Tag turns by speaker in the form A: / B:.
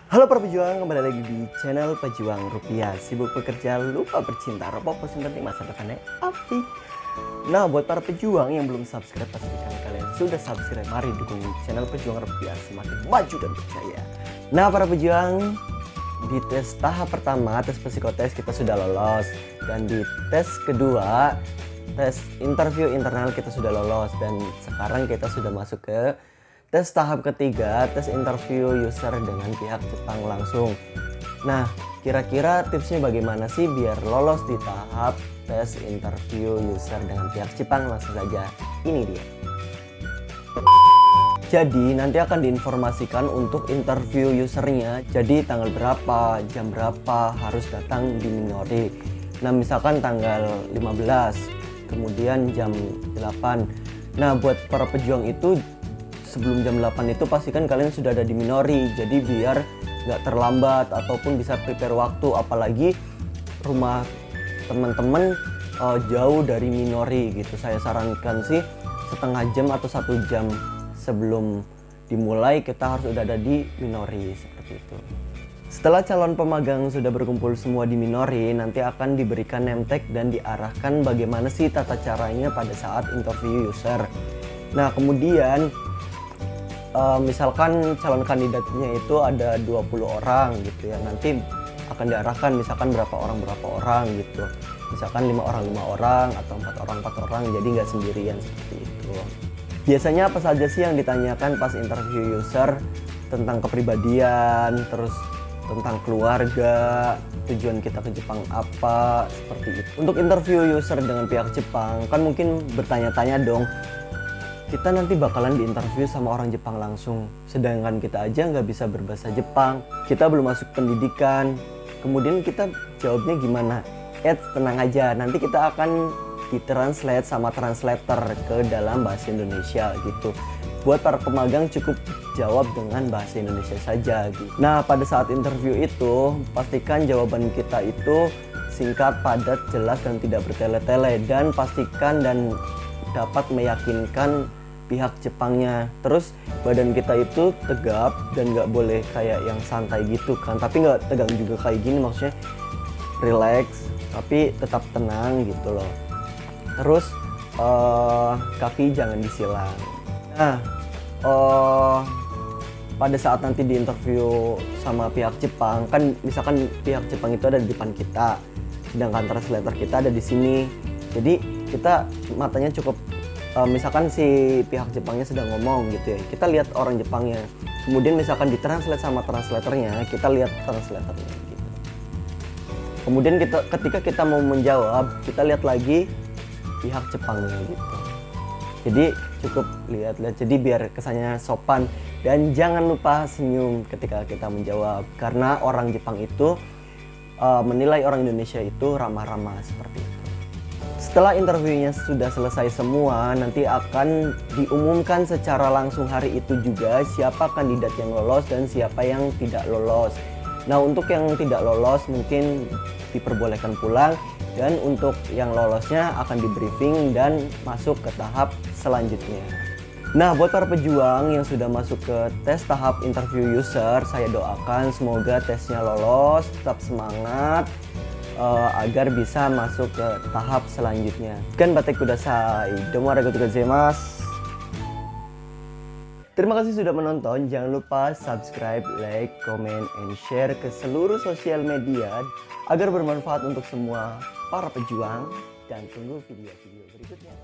A: Halo para pejuang, kembali lagi di channel Pejuang Rupiah. Sibuk bekerja, lupa bercinta, robot yang penting masa depannya api. Nah, buat para pejuang yang belum subscribe, pastikan kalian sudah subscribe. Mari dukung channel Pejuang Rupiah semakin maju dan berjaya. Nah, para pejuang, di tes tahap pertama, tes psikotes kita sudah lolos. Dan di tes kedua, tes interview internal kita sudah lolos. Dan sekarang kita sudah masuk ke tes tahap ketiga, tes interview user dengan pihak Jepang langsung. Nah, kira-kira tipsnya bagaimana sih biar lolos di tahap tes interview user dengan pihak Jepang? Langsung saja, ini dia. Jadi nanti akan diinformasikan untuk interview usernya. Jadi tanggal berapa, jam berapa harus datang di Minori. Nah, misalkan tanggal 15, kemudian jam 8. Nah, buat para pejuang itu sebelum jam 8 itu pastikan kalian sudah ada di Minori, jadi biar nggak terlambat ataupun bisa prepare waktu, apalagi rumah teman-teman jauh dari Minori gitu. Saya sarankan sih setengah jam atau 1 jam sebelum dimulai kita harus udah ada di Minori, seperti itu. Setelah calon pemagang sudah berkumpul semua di Minori, nanti akan diberikan name tag dan diarahkan bagaimana sih tata caranya pada saat interview user. Nah, kemudian misalkan calon kandidatnya itu ada 20 orang gitu ya, nanti akan diarahkan misalkan berapa orang gitu, misalkan 5 orang atau 4 orang, jadi nggak sendirian seperti itu. Biasanya apa saja sih yang ditanyakan pas interview user? Tentang kepribadian, terus tentang keluarga, tujuan kita ke Jepang apa, seperti itu. Untuk interview user dengan pihak Jepang kan mungkin bertanya-tanya dong, kita nanti bakalan diinterview sama orang Jepang langsung, sedangkan kita aja nggak bisa berbahasa Jepang, kita belum masuk pendidikan, kemudian kita jawabnya gimana? Tenang aja, nanti kita akan ditranslate sama translator ke dalam bahasa Indonesia gitu. Buat para pemagang cukup jawab dengan bahasa Indonesia saja gitu. Nah, pada saat interview itu pastikan jawaban kita itu singkat, padat, jelas, dan tidak bertele-tele, dan pastikan dan dapat meyakinkan pihak Jepangnya. Terus badan kita itu tegap dan nggak boleh kayak yang santai gitu kan, tapi nggak tegang juga kayak gini, maksudnya relax tapi tetap tenang gitu loh. Terus kaki jangan disilang. Nah, pada saat nanti di interview sama pihak Jepang kan, misalkan pihak Jepang itu ada di depan kita, sedangkan translator kita ada di sini, jadi kita matanya cukup misalkan si pihak Jepangnya sedang ngomong gitu ya, kita lihat orang Jepangnya, kemudian misalkan ditranslate sama translatornya, kita lihat translatornya gitu. Kemudian ketika kita mau menjawab, kita lihat lagi pihak Jepangnya gitu. Jadi cukup lihat-lihat, jadi biar kesannya sopan, dan jangan lupa senyum ketika kita menjawab, karena orang Jepang itu menilai orang Indonesia itu ramah-ramah seperti itu. Setelah interviewnya sudah selesai semua, nanti akan diumumkan secara langsung hari itu juga siapa kandidat yang lolos dan siapa yang tidak lolos. Nah, untuk yang tidak lolos mungkin diperbolehkan pulang, dan untuk yang lolosnya akan di briefing dan masuk ke tahap selanjutnya. Nah, buat para pejuang yang sudah masuk ke tes tahap interview user, saya doakan semoga tesnya lolos, tetap semangat, agar bisa masuk ke tahap selanjutnya. Ganbatte kudasai. Domo arigatou gozaimasu. Terima kasih sudah menonton. Jangan lupa subscribe, like, comment, and share ke seluruh sosial media agar bermanfaat untuk semua para pejuang, dan tunggu video-video berikutnya.